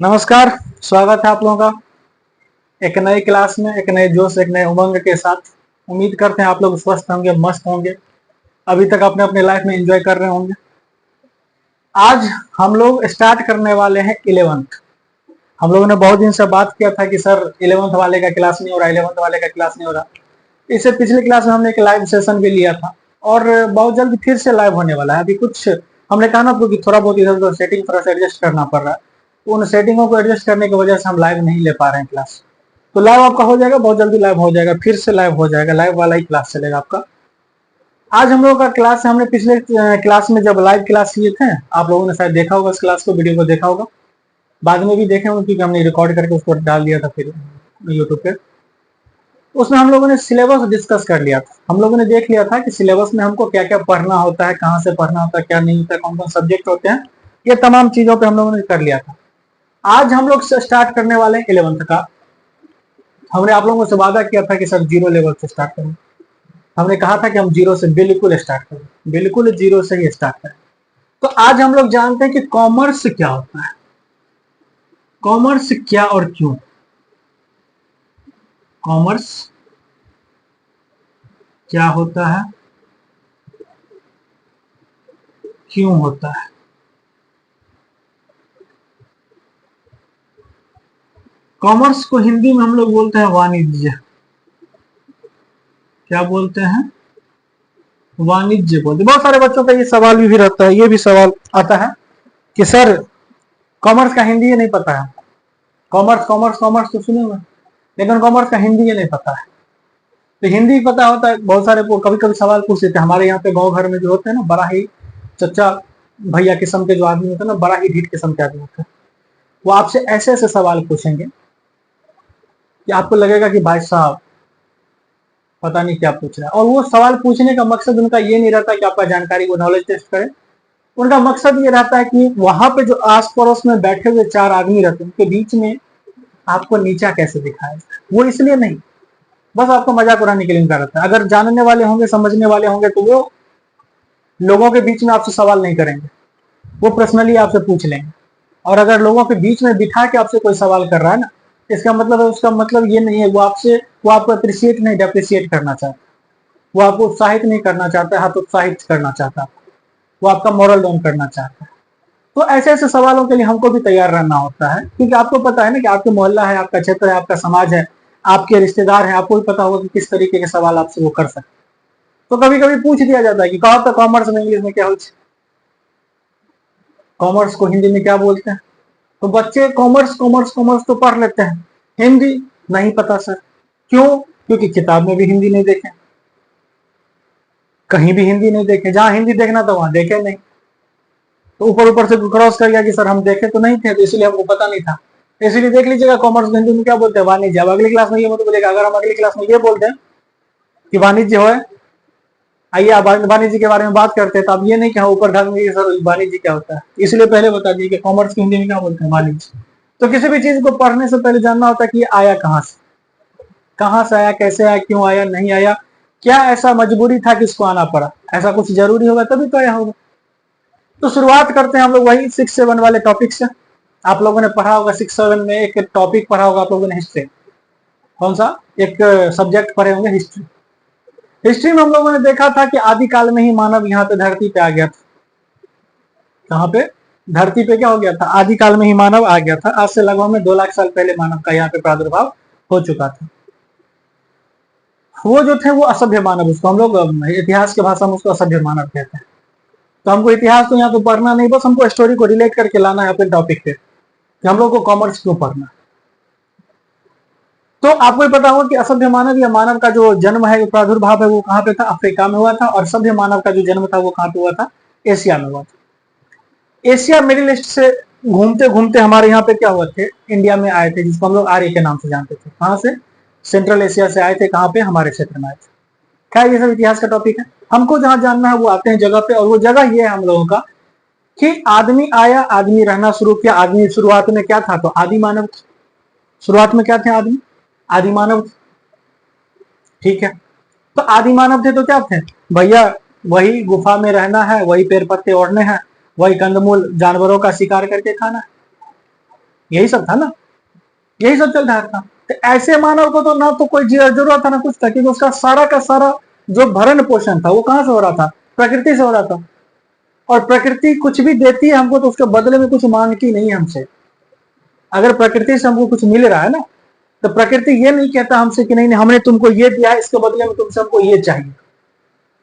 नमस्कार। स्वागत है आप लोगों का एक नई क्लास में, एक नए जोश, एक नए उमंग के साथ। उम्मीद करते हैं आप लोग स्वस्थ होंगे, मस्त होंगे, अभी तक अपने अपने लाइफ में एंजॉय कर रहे होंगे। आज हम लोग स्टार्ट करने वाले हैं 11th। हम लोगों ने बहुत दिन से बात किया था कि सर 11th वाले का क्लास नहीं हो रहा, 11th वाले का क्लास नहीं हो रहा। इससे पिछले क्लास में हमने एक लाइव सेशन भी लिया था और बहुत जल्द फिर से लाइव होने वाला है। अभी कुछ हमने कहा ना आपको कि थोड़ा बहुत इधर उधर सेटिंग थोड़ा सा एडजस्ट करना पड़ रहा है, तो उन सेटिंगों को एडजस्ट करने की वजह से हम लाइव नहीं ले पा रहे हैं क्लास। तो लाइव आपका हो जाएगा, बहुत जल्दी लाइव हो जाएगा, फिर से लाइव हो जाएगा, लाइव वाला ही क्लास चलेगा आपका। आज हम लोगों का क्लास है, हमने पिछले क्लास में जब लाइव क्लास किए थे, आप लोगों ने शायद देखा होगा, इस क्लास को, वीडियो को देखा होगा, बाद में भी देखे होंगे क्योंकि हमने रिकॉर्ड करके उसको डाल दिया था फिर यूट्यूब पे। उसमें हम लोगों ने सिलेबस डिस्कस कर लिया था। हम लोगों ने देख लिया था कि सिलेबस में हमको क्या क्या पढ़ना होता है, कहाँ से पढ़ना होता है, क्या नहीं होता है, कौन कौन सब्जेक्ट होते हैं, ये तमाम चीजों पे हम लोगों ने कर लिया था। आज हम लोग स्टार्ट करने वाले हैं 11th का। हमने आप लोगों से वादा किया था कि सर 0 लेवल से स्टार्ट करें। हमने कहा था कि हम 0 से बिल्कुल स्टार्ट करें, बिल्कुल 0 से ही स्टार्ट करें। तो आज हम लोग जानते हैं कि कॉमर्स क्या होता है, कॉमर्स क्या और क्यों, कॉमर्स क्या होता है, क्यों होता है। कॉमर्स को हिंदी में हम लोग बोलते हैं वाणिज्य। क्या बोलते हैं? वाणिज्य बोलते। बहुत सारे बच्चों का ये सवाल भी रहता है, ये भी सवाल आता है कि सर कॉमर्स का हिंदी ये नहीं पता है। कॉमर्स कॉमर्स कॉमर्स तो सुने हुए, लेकिन कॉमर्स का हिंदी ये नहीं पता है। तो हिंदी पता होता है, बहुत सारे कभी कभी सवाल पूछ लेते हैं। हमारे यहाँ पे गाँव घर में जो होते हैं ना, बड़ा ही चचा भैया किस्म के जो आदमी होते हैं ना, बड़ा ही ढीठ किस्म के आदमी होते हैं, वो आपसे ऐसे ऐसे सवाल पूछेंगे कि आपको लगेगा कि भाई साहब पता नहीं क्या पूछ रहा है। और वो सवाल पूछने का मकसद उनका ये नहीं रहता कि आपका जानकारी वो नॉलेज टेस्ट करे। उनका मकसद ये रहता है कि वहां पे जो आस पड़ोस में बैठे हुए 4 आदमी रहते हैं, उनके बीच में आपको नीचा कैसे दिखाया। वो इसलिए नहीं, बस आपको मजाक उड़ाने के लिए उनका रहता है। अगर जानने वाले होंगे, समझने वाले होंगे, तो वो लोगों के बीच में आपसे सवाल नहीं करेंगे, वो पर्सनली आपसे पूछ लेंगे। और अगर लोगों के बीच में बिठा के आपसे कोई सवाल कर रहा है ना, इसका मतलब है, उसका मतलब ये नहीं है वो आपको अप्रिशिएट नहीं, डेप्रिशिएट करना चाहता, वो आपको उत्साहित नहीं करना चाहता, हाथ उत्साहित करना चाहता, वो आपका मॉरल डाउन करना चाहता है। तो ऐसे ऐसे सवालों के लिए हमको भी तैयार रहना होता है, क्योंकि आपको पता है ना कि आपके मोहल्ला है, आपका क्षेत्र है, आपका समाज है, आपके रिश्तेदार हैं, आपको भी पता होगा कि किस तरीके के सवाल आपसे वो कर सकते। तो कभी कभी पूछ दिया जाता है कि कहा था कॉमर्स में इंग्लिश में क्या हो, कॉमर्स को हिंदी में क्या बोलते हैं। तो बच्चे कॉमर्स कॉमर्स कॉमर्स तो पढ़ लेते हैं, हिंदी नहीं पता सर। क्यों? क्योंकि किताब में भी हिंदी नहीं देखे, कहीं भी हिंदी नहीं देखे, जहां हिंदी देखना था वहां देखे नहीं। तो ऊपर ऊपर से क्रॉस कर गया कि सर हम देखे तो नहीं थे, तो इसलिए हमको पता नहीं था। इसलिए देख लीजिएगा कॉमर्स हिंदी में क्या बोलते हैं, वाणिज्य। अब अगली क्लास में ये मत बोलेगा, अगर हम अगली क्लास में ये बोलते हैं कि वाणिज्य हो, आइए आप वाणिज्य के बारे में बात करते हैं, तो आप ये नहीं कहा ऊपर ढंग में सर वाणिज्य क्या होता है। इसलिए पहले बता दीजिए कि कॉमर्स की हिंदी में क्या बोलते हैं, वाणिज्य। तो किसी भी चीज को पढ़ने से पहले जानना होता है कि ये आया कहाँ से, कहाँ से आया, कैसे आया, क्यों आया, नहीं आया, क्या ऐसा मजबूरी था कि इसको आना पड़ा, ऐसा कुछ जरूरी होगा तभी तो आया होगा। तो शुरुआत करते हैं हम लोग वही 6-7 वाले टॉपिक से। आप लोगों ने पढ़ा होगा 6-7 में एक टॉपिक पढ़ा होगा आप लोगों ने, हिस्ट्री। कौन सा? एक सब्जेक्ट पढ़े होंगे, हिस्ट्री। हिस्ट्री में हम लोगों ने देखा था कि आदिकाल में ही मानव यहाँ पे धरती पे आ गया था। कहाँ पे? धरती पे क्या हो गया था? आदिकाल में ही मानव आ गया था। आज से लगभग में 2 लाख साल पहले मानव का यहाँ पे प्रादुर्भाव हो चुका था। वो जो थे वो असभ्य मानव, उसको हम लोग इतिहास की भाषा में उसको असभ्य मानव कहते हैं। तो हमको इतिहास तो यहाँ पे पढ़ना नहीं, बस हमको स्टोरी को रिलेट करके लाना है अपने टॉपिक पे कि हम लोग को कॉमर्स क्यों पढ़ना। तो आपको ही पता होगा कि असभ्य मानव या मानव का जो जन्म है, प्रादुर्भाव है, वो कहाँ पे था? अफ्रीका में हुआ था। और सभ्य मानव का जो जन्म था वो कहाँ पे हुआ था? एशिया में हुआ था। एशिया मिडिल ईस्ट से घूमते घूमते हमारे यहाँ पे क्या हुआ थे, इंडिया में आए थे, जिसको हम लोग आर्य के नाम से जानते थे। कहाँ से? सेंट्रल एशिया से आए थे। कहाँ पे? हमारे क्षेत्र में आए थे। क्या ये सब इतिहास का टॉपिक है? हमको जहां जानना है वो आते हैं जगह पे, और वो जगह ये है हम लोगों का कि आदमी आया, आदमी रहना शुरू किया। आदमी शुरुआत में क्या था? तो आदि मानव। शुरुआत में क्या थे? आदमी, आदि मानव। ठीक है, तो आदि मानव थे तो क्या थे भैया? वही गुफा में रहना है, वही पेड़ पत्ते ओढ़ने हैं, वही कंदमूल जानवरों का शिकार करके खाना है। यही सब था ना, यही सब चल रहा था। तो ऐसे मानव को तो ना तो कोई जरूरत था ना कुछ था, क्योंकि उसका सारा का सारा जो भरण पोषण था वो कहां से हो रहा था, प्रकृति से हो रहा था। और प्रकृति कुछ भी देती है हमको तो उसके बदले में कुछ मांगती नहीं है हमसे। अगर प्रकृति से हमको कुछ मिल रहा है ना, तो प्रकृति ये नहीं कहता हमसे कि नहीं नहीं हमने तुमको ये दिया है, इसके बदले में तुमसे हमको ये चाहिए।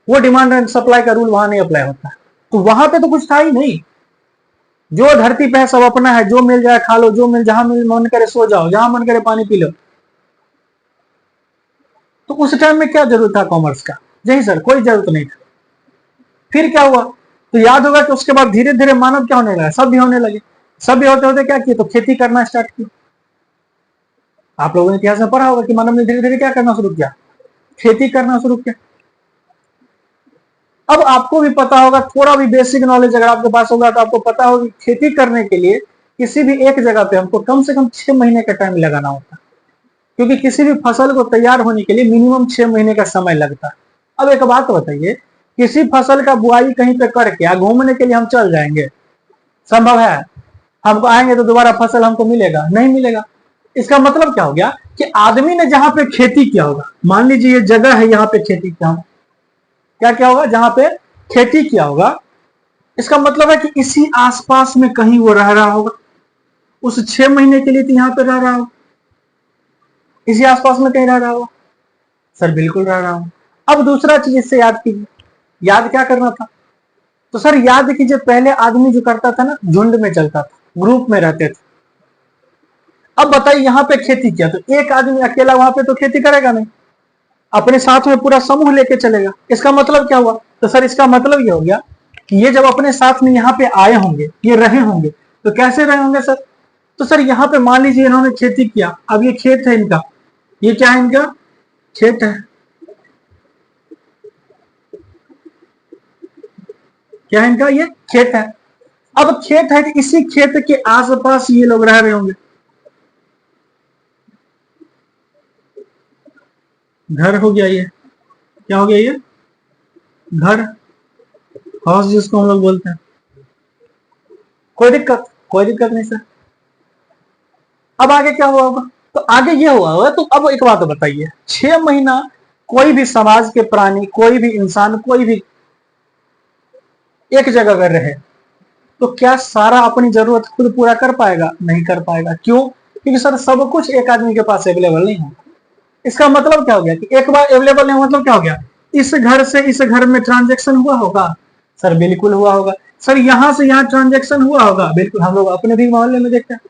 वो डिमांड एंड सप्लाई का रूल वहां नहीं अप्लाई होता। तो वहां पे तो कुछ था ही नहीं, जो धरती पे है सब अपना है, जो मिल जाए खा लो, जो मिल जहां मिल मन करे सो जाओ, जहां मन करे पानी पी लो। तो उस टाइम में क्या जरूरत था कॉमर्स का? नहीं सर, कोई जरूरत नहीं था। फिर क्या हुआ? तो याद होगा कि उसके बाद धीरे धीरे मानव क्या होने लगा, सब भी होने लगे। सब भी होते होते क्या किए, तो खेती करना स्टार्ट की। आप लोगों ने इतिहास में पढ़ा होगा कि मानव ने धीरे धीरे क्या करना शुरू किया, खेती करना शुरू किया। अब आपको भी पता होगा, थोड़ा भी बेसिक नॉलेज अगर आपके पास होगा तो आपको पता होगा कि खेती करने के लिए किसी भी एक जगह पे हमको कम से कम 6 महीने का टाइम लगाना होता है, क्योंकि किसी भी फसल को तैयार होने के लिए मिनिमम 6 महीने का समय लगता है। अब एक बात बताइए, किसी फसल का बुआई कहीं पे करके या घूमने के लिए हम चल जाएंगे, संभव है? हमको आएंगे तो दोबारा फसल हमको मिलेगा? नहीं मिलेगा। इसका मतलब क्या हो गया कि आदमी ने जहां पे खेती किया होगा, मान लीजिए ये जगह है, यहाँ पे खेती किया होगा, क्या क्या होगा, जहां पे खेती किया होगा, इसका मतलब है कि इसी आसपास में कहीं वो रह रहा होगा। उस 6 महीने के लिए तो यहाँ पे रह रहा होगा, इसी आसपास में कहीं रह रहा होगा। सर बिल्कुल रह रहा हूं। अब दूसरा चीज इससे याद कीजिए, याद क्या करना था? तो सर याद कीजिए, पहले आदमी जो करता था ना, झुंड में चलता था, ग्रुप में रहते थे। अब बताइए यहाँ पे खेती किया, तो एक आदमी अकेला वहां पे तो खेती करेगा नहीं, अपने साथ में पूरा समूह लेके चलेगा। इसका मतलब क्या हुआ? तो सर इसका मतलब ये हो गया कि ये जब अपने साथ में यहाँ पे आए होंगे, ये रहे होंगे, तो कैसे रहे होंगे सर? तो सर यहाँ पे मान लीजिए इन्होंने खेती किया, अब ये खेत है इनका, ये क्या है इनका? खेत है। क्या है इनका? ये खेत है। अब खेत है, इसी खेत के आसपास ये लोग रह रहे होंगे। घर हो गया ये, क्या हो गया ये? घर, हाउस जिसको हम लोग बोलते हैं। कोई दिक्कत नहीं सर। अब आगे क्या हुआ होगा? तो आगे ये हुआ होगा। तो अब एक बात बताइए, 6 महीना कोई भी समाज के प्राणी, कोई भी इंसान, कोई भी एक जगह अगर रहे तो क्या सारा अपनी जरूरत खुद पूरा कर पाएगा? नहीं कर पाएगा। क्यों? क्योंकि सर सब कुछ एक आदमी के पास अवेलेबल नहीं है। इसका मतलब क्या हो गया कि एक बार अवेलेबल नहीं, मतलब क्या हो गया? इस घर से इस घर में ट्रांजेक्शन हुआ होगा? सर बिल्कुल हुआ होगा। सर यहां से यहां ट्रांजेक्शन हुआ होगा? बिल्कुल। हम लोग अपने भी मोहल्ले में देखते हैं,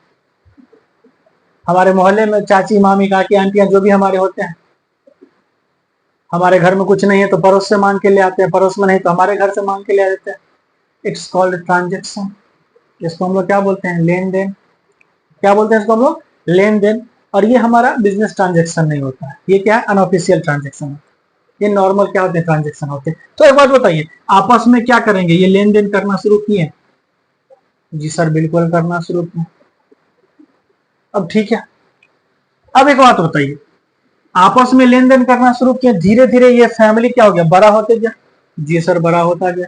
हमारे मोहल्ले में चाची मामी काकी आंटियां जो भी हमारे होते हैं, हमारे घर में कुछ नहीं है तो पड़ोस से मांग के ले आते हैं, पड़ोस में नहीं तो हमारे घर से मांग के ले आते हैं। It's called transaction. इसको हम लोग क्या बोलते हैं? लेन देन। क्या बोलते हैं इसको हम लोग? लेन देन। और ये हमारा बिजनेस ट्रांजेक्शन नहीं होता है, ये क्या है? Unofficial transaction. ये नॉर्मल क्या होते हैं? ट्रांजेक्शन होते हैं। तो एक बात बताइए, आपस में क्या करेंगे? ये लेन देन करना शुरू किए? जी सर बिल्कुल करना शुरू किए। अब ठीक है, अब एक बात बताइए, आपस में लेन देन करना शुरू किया, धीरे धीरे ये फैमिली क्या हो गया? बड़ा होते गया। जी सर बड़ा होता गया,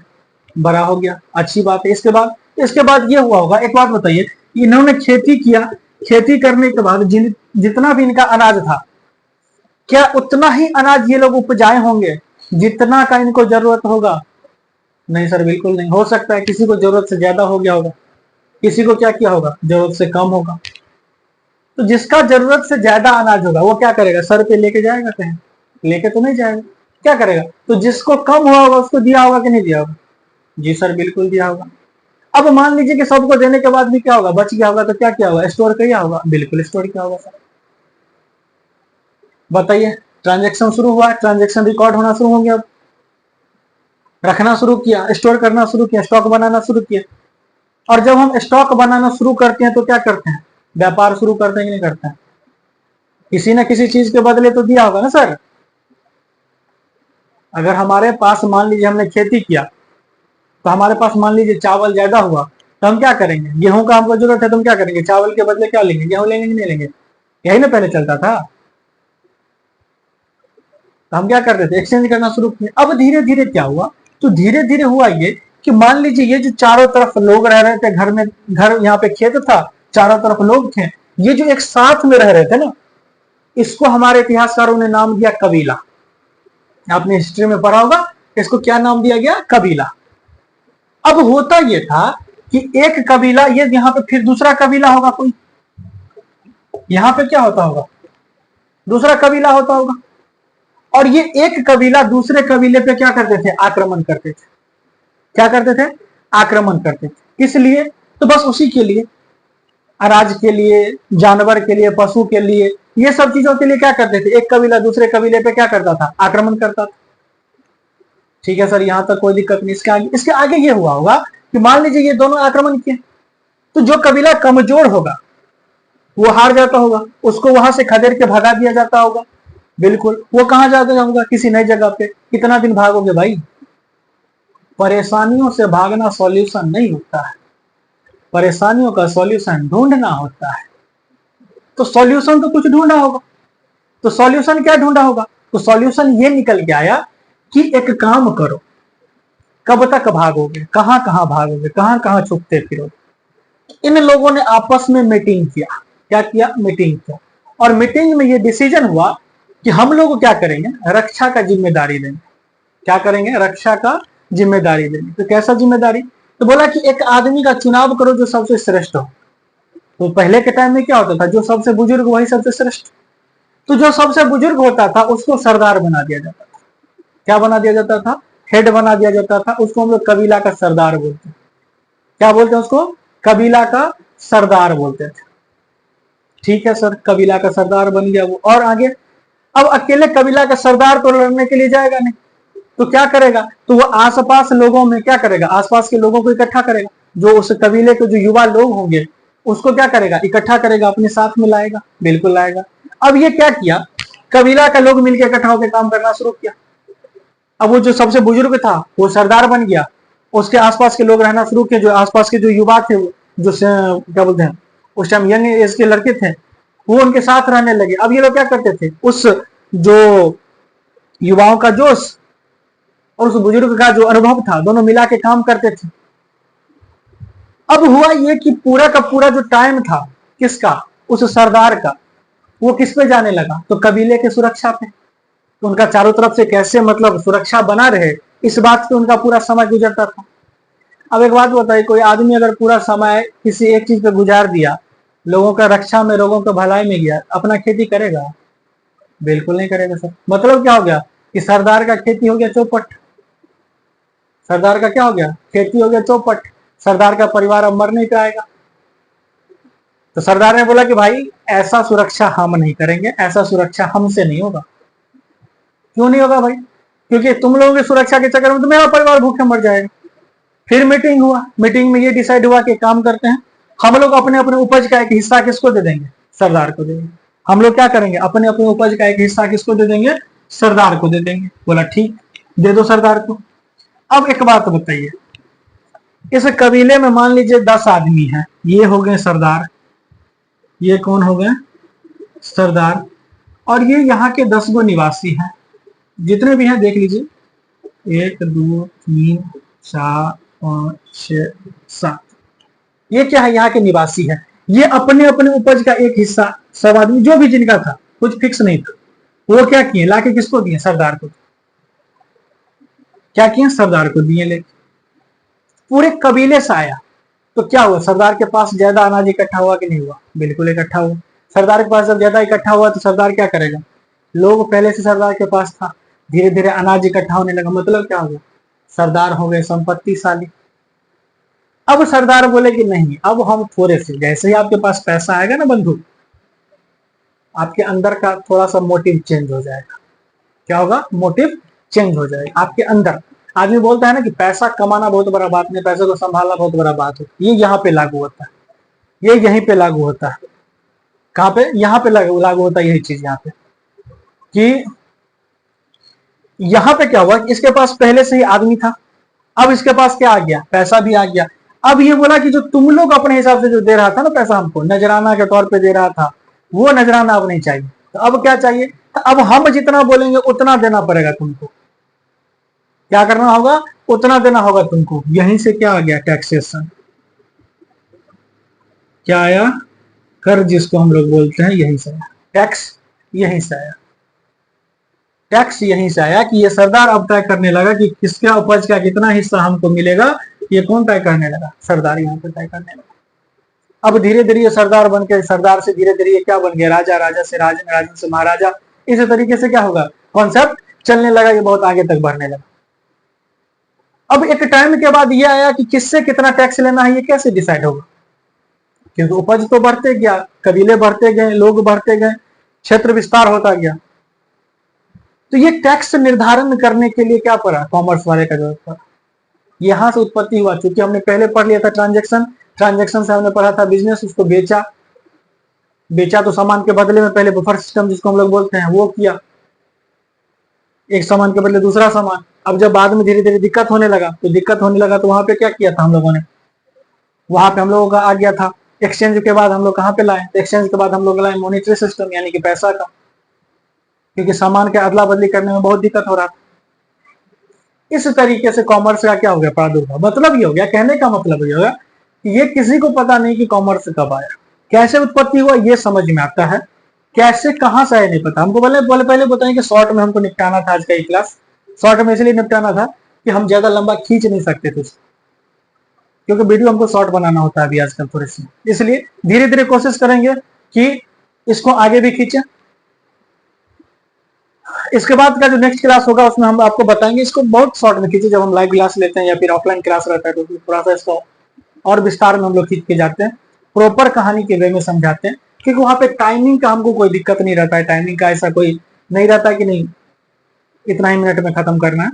बड़ा हो गया, अच्छी बात है। इसके बाद ये हुआ होगा, एक बात बताइए, इन्होंने खेती किया, खेती करने के बाद जितना भी इनका अनाज था, क्या उतना ही अनाज ये लोग उपजाए होंगे जितना का इनको जरूरत होगा? नहीं सर बिल्कुल नहीं। हो सकता है किसी को जरूरत से ज्यादा हो गया होगा, किसी को क्या किया होगा? जरूरत से कम होगा। तो जिसका जरूरत से ज्यादा अनाज होगा वो क्या करेगा? सर पे लेके जाएगा कहीं? लेके तो नहीं जाएगा। क्या करेगा? तो जिसको कम हुआ होगा उसको दिया होगा कि नहीं दिया होगा? जी सर बिल्कुल दिया होगा। अब मान लीजिए कि सबको देने के बाद भी क्या होगा? बच गया होगा, तो क्या किया होगा? स्टोर किया होगा? बिल्कुल स्टोर किया होगा सर। बताइए, ट्रांजेक्शन शुरू हुआ, ट्रांजेक्शन रिकॉर्ड होना शुरू हो गया, रखना शुरू किया, स्टोर करना शुरू किया, स्टॉक बनाना शुरू किया। और जब हम स्टॉक बनाना शुरू करते हैं तो क्या करते हैं? व्यापार शुरू करते हैं कि नहीं करते हैं? किसी ना किसी चीज के बदले तो दिया होगा ना सर। अगर हमारे पास मान लीजिए हमने खेती किया, तो हमारे पास मान लीजिए चावल ज्यादा हुआ, तो हम क्या करेंगे? गेहूं का हमको जरूरत है तो हम क्या करेंगे? चावल के बदले क्या लेंगे? गेहूं लेंगे कि नहीं लेंगे? यही ना पहले चलता था। तो हम क्या करते थे? एक्सचेंज करना शुरू किए। अब धीरे धीरे क्या हुआ? तो धीरे धीरे हुआ ये कि मान लीजिए ये जो चारों तरफ लोग रह रहे थे, घर में, घर यहाँ पे खेत था, चारों तरफ लोग थे, ये जो एक साथ में रह रहे थे ना, इसको हमारे इतिहासकारों ने नाम दिया कबीला। आपने हिस्ट्री में पढ़ा होगा, इसको क्या नाम दिया गया? कबीला। अब होता यह था कि एक कबीला, ये यहां पे फिर दूसरा कबीला होगा कोई, यहां पे क्या होता होगा? दूसरा कबीला होता होगा, और ये एक कबीला दूसरे कबीले पे क्या करते थे? आक्रमण करते थे। क्या करते थे? आक्रमण करते थे। किस लिए? तो बस उसी के लिए, अनाज के लिए, जानवर के लिए, पशु के लिए, ये सब चीजों के लिए क्या करते थे? एक कबीला दूसरे कबीले पे क्या करता था? आक्रमण करता था। ठीक है सर, यहां तक कोई दिक्कत नहीं। इसके आगे ये हुआ होगा कि मान लीजिए ये दोनों आक्रमण किए, तो जो कबीला कमजोर होगा वो हार जाता होगा, उसको वहां से खदेड़ के भगा दिया जाता होगा। बिल्कुल, वो कहां जाता होगा? किसी नई जगह पे। कितना दिन भागोगे भाई? परेशानियों से भागना सॉल्यूशन नहीं होता है, परेशानियों का सॉल्यूशन ढूंढना होता है। तो सॉल्यूशन तो कुछ ढूंढा होगा, तो सॉल्यूशन क्या ढूंढा होगा? तो सॉल्यूशन ये निकल के आया कि एक काम करो, कब तक भागोगे, कहां कहां भागोगे, कहां कहां छुपते फिरोगे। इन लोगों ने आपस में मीटिंग किया। क्या किया? मीटिंग किया, और मीटिंग में ये डिसीजन हुआ कि हम लोग क्या करेंगे? रक्षा का जिम्मेदारी लेंगे। क्या करेंगे? रक्षा का जिम्मेदारी लेंगे। तो कैसा जिम्मेदारी? तो बोला कि एक आदमी का चुनाव करो जो सबसे श्रेष्ठ हो। तो पहले के टाइम में क्या होता था? जो सबसे बुजुर्ग वही सबसे श्रेष्ठ। तो जो सबसे बुजुर्ग होता था उसको सरदार बना दिया जाता था। क्या बना दिया जाता था? हेड बना दिया जाता था। उसको हम लोग कबीला का सरदार बोलते हैं। क्या बोलते हैं उसको? कबीला का सरदार बोलते थे। ठीक है सर, कबीला का सरदार बन गया वो। और आगे, अब अकेले कबीला का सरदार तो लड़ने के लिए जाएगा नहीं, तो क्या करेगा? तो वो आसपास लोगों में क्या करेगा? आसपास के लोगों को इकट्ठा करेगा। जो उस कबीले के जो युवा लोग होंगे उसको क्या करेगा? इकट्ठा करेगा, अपने साथ में लाएगा। बिल्कुल लाएगा। अब ये क्या किया? कबीला का लोग मिलकर इकट्ठा होकर काम करना शुरू किया। अब वो जो सबसे बुजुर्ग था वो सरदार बन गया, उसके आसपास के लोग रहना शुरू किए, जो आसपास के जो युवा थे, जो क्या बोलते हैं उस टाइम यंग एज के लड़के थे, वो उनके साथ रहने लगे। अब ये लोग क्या करते थे? उस जो युवाओं का जोश और उस बुजुर्ग का जो अनुभव था, दोनों मिला के काम करते थे। अब हुआ ये कि पूरा का पूरा जो टाइम था किसका? उस सरदार का, वो किस पे जाने लगा? तो कबीले के सुरक्षा पे। तो उनका चारों तरफ से कैसे मतलब सुरक्षा बना रहे, इस बात पे उनका पूरा समय गुजरता था। अब एक बात बताइए, कोई आदमी अगर पूरा समय किसी एक चीज पे गुजार दिया, लोगों का रक्षा में, लोगों का भलाई में गया, अपना खेती करेगा? बिल्कुल नहीं करेगा सर। मतलब क्या हो गया? कि सरदार का खेती हो गया चौपट। सरदार का क्या हो गया? खेती हो गया चौपट। सरदार का परिवार अब मरने पे आएगा। तो सरदार ने बोला कि भाई ऐसा सुरक्षा हम नहीं करेंगे, ऐसा सुरक्षा हमसे नहीं होगा। क्यों नहीं होगा भाई? क्योंकि तुम लोगों की सुरक्षा के चक्कर में तो मेरा परिवार भूखे मर जाएगा। फिर मीटिंग हुआ, मीटिंग में ये डिसाइड हुआ कि काम करते हैं, हम लोग अपने अपने उपज का एक हिस्सा किसको दे देंगे? सरदार को दे देंगे। हम लोग क्या करेंगे? अपने अपने उपज का एक हिस्सा किसको दे देंगे? सरदार को दे देंगे। बोला ठीक, दे दो सरदार को। अब एक बात बताइए, इस कबीले में मान लीजिए 10 आदमी हैं, ये हो गए सरदार, ये कौन हो गए? सरदार। और ये यहाँ के 10 गो निवासी हैं, जितने भी हैं देख लीजिए, 1 2 3 4 5 6 7, ये क्या है? यहाँ के निवासी है। ये अपने अपने उपज का एक हिस्सा, सब आदमी जो भी जिनका था, कुछ फिक्स नहीं था, वो क्या किए? लाके किसको दिए? सरदार को। क्या किए? सरदार को दिए। लेकिन पूरे कबीले से आया, तो क्या हुआ? सरदार के पास ज्यादा अनाज इकट्ठा हुआ कि नहीं हुआ? बिल्कुल इकट्ठा हुआ। सरदार के पास जब ज्यादा इकट्ठा हुआ तो सरदार क्या करेगा? लोग पहले से सरदार के पास था, धीरे धीरे अनाज इकट्ठा होने लगा। मतलब क्या हो गया? सरदार हो गए संपत्तिशाली। अब सरदार बोले कि नहीं, अब हम थोड़े से, जैसे ही आपके पास पैसा आएगा ना बंधु, आपके अंदर का थोड़ा सा मोटिव चेंज हो जाएगा। क्या होगा? मोटिव चेंज हो जाएगा आपके अंदर। आदमी बोलता है ना कि पैसा कमाना बहुत बड़ा बात नहीं, पैसे को संभालना बहुत बड़ा बात है। ये यहाँ पे लागू होता है, ये यहीं पे लागू होता है। कहाँ पे? यहाँ पे लागू होता है यही चीज यहाँ पे, कि यहाँ पे क्या हुआ? इसके पास पहले से ही आदमी था, अब इसके पास क्या आ गया? पैसा भी आ गया। अब ये बोला कि जो तुम लोग अपने हिसाब से जो दे रहा था ना पैसा, हमको नजराना के तौर पे दे रहा था, वो नजराना अब नहीं चाहिए। तो अब क्या चाहिए? तो अब हम जितना बोलेंगे उतना देना पड़ेगा तुमको। क्या करना होगा? उतना देना होगा तुमको। यहीं से क्या आ गया? टैक्सेशन। क्या आया? कर जिसको हम लोग बोलते हैं यहीं से आया, टैक्स यहीं से आया, टैक्स यहीं से आया कि ये सरदार अब तय करने लगा कि किसका उपज का कितना हिस्सा हमको मिलेगा। ये कौन तय करने लगा? सरदार यहाँ पे तय करने लगा। अब धीरे धीरे ये सरदार बन के, सरदार से धीरे धीरे ये क्या बन गया? राजा, राजा से राजन, राजन से महाराजा। इसी तरीके से क्या होगा? कॉन्सेप्ट चलने लगा, ये बहुत आगे तक बढ़ने लगा। अब एक टाइम के बाद ये आया कि किससे कितना टैक्स लेना है, ये कैसे डिसाइड होगा? क्योंकि उपज तो बढ़ते गया, कबीले बढ़ते गए, लोग बढ़ते गए, क्षेत्र विस्तार होता गया। तो ये टैक्स निर्धारण करने के लिए क्या पड़ा? कॉमर्स वाले का जरूरत पड़ा। यहां से उत्पत्ति हुआ। क्योंकि हमने पहले पढ़ लिया था ट्रांजेक्शन, ट्रांजेक्शन से हमने पढ़ा था बिजनेस, उसको बेचा, बेचा तो सामान के बदले में पहले बफर सिस्टम जिसको हम लोग बोलते हैं वो किया, एक सामान के बदले दूसरा सामान। अब जब बाद में धीरे धीरे दिक्कत होने लगा, तो वहां पे क्या किया था हम लोगों ने? वहां पे हम लोगों का आ गया था एक्सचेंज के बाद हम लोग कहाँ पे लाए? तो एक्सचेंज के बाद हम लोग लाए मॉनेटरी सिस्टम, यानी कि पैसा का, क्योंकि सामान के अदला बदली करने में बहुत दिक्कत हो रहा था। इस तरीके से कॉमर्स का क्या हो गया? प्रादुर्भाव। मतलब ये हो गया, कहने का मतलब ये होगा कि ये किसी को पता नहीं कि कॉमर्स कब आया, कैसे उत्पत्ति हुआ ये समझ में आता है, कैसे कहां से आया नहीं पता। हमको पहले बताएं कि शॉर्ट में हमको निपटाना था आज का ये क्लास। शॉर्ट में इसलिए निपटाना था कि हम ज्यादा लंबा खींच नहीं सकते थे, क्योंकि वीडियो हमको शॉर्ट बनाना होता है अभी आजकल थोड़ी सी, इसलिए धीरे धीरे कोशिश करेंगे कि इसको आगे भी खींचे। इसके बाद का जो नेक्स्ट क्लास होगा उसमें हम आपको बताएंगे, इसको बहुत शॉर्ट में खींचे। जब हम लाइव क्लास लेते हैं या फिर ऑफलाइन क्लास रहता है तो थोड़ा सा इसको और विस्तार में हम लोग खींच के जाते हैं, प्रॉपर कहानी के वे में समझाते हैं। क्योंकि वहां पे टाइमिंग का हमको कोई दिक्कत नहीं रहता है, टाइमिंग का ऐसा कोई नहीं रहता कि नहीं इतना ही मिनट में खत्म करना है,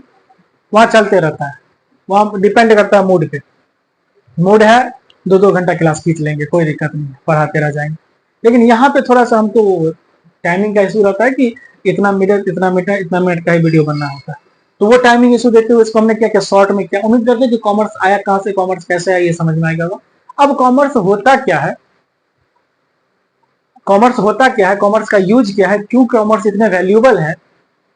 वहां चलते रहता है। वहां डिपेंड करता है मूड पे, मूड है 2-2 घंटा क्लास खींच लेंगे, कोई दिक्कत नहीं, पढ़ाते रह जाएंगे। लेकिन यहाँ पे थोड़ा सा हमको टाइमिंग का इशू रहता है कि इतना मिनट का ही वीडियो बनना होता है, तो वो टाइमिंग इशू देखते हुए इसको हमने क्या क्या शॉर्ट में किया। उम्मीद करते हैं कि कॉमर्स आया कहाँ से, कॉमर्स कैसे आया, ये समझ में आएगा। अब कॉमर्स होता क्या है, कॉमर्स होता क्या है, कॉमर्स का यूज क्या है, क्यों कॉमर्स इतने वैल्यूएबल है,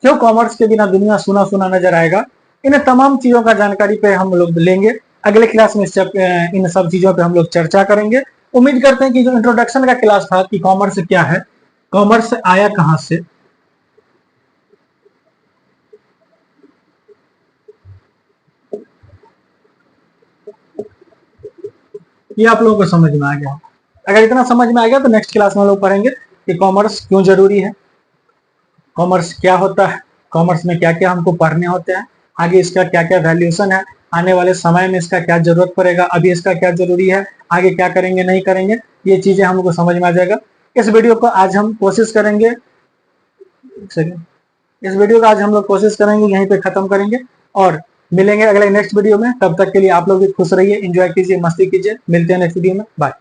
क्यों कॉमर्स के बिना दुनिया सुना सुना नजर आएगा, इन तमाम चीजों का जानकारी पे हम लोग लेंगे अगले क्लास में। इन सब चीजों पे हम लोग चर्चा करेंगे। उम्मीद करते हैं कि जो इंट्रोडक्शन का क्लास था कि कॉमर्स क्या है, कॉमर्स आया कहां से, ये आप लोगों को समझ में आ गया। अगर इतना समझ में आ गया तो नेक्स्ट क्लास में हम लोग पढ़ेंगे कि कॉमर्स क्यों जरूरी है, कॉमर्स क्या होता है, कॉमर्स में क्या क्या हमको पढ़ने होते हैं, आगे इसका क्या क्या वैल्यूएशन है, आने वाले समय में इसका क्या जरूरत पड़ेगा, अभी इसका क्या जरूरी है, आगे क्या करेंगे नहीं करेंगे, ये चीजें हमको समझ में आ जाएगा। इस वीडियो को आज हम कोशिश करेंगे, इस वीडियो को आज हम लोग कोशिश करेंगे यहीं पे खत्म करेंगे और मिलेंगे अगले नेक्स्ट वीडियो में। तब तक के लिए आप लोग भी खुश रहिए, एंजॉय कीजिए, मस्ती कीजिए। मिलते हैं नेक्स्ट वीडियो में, बाय।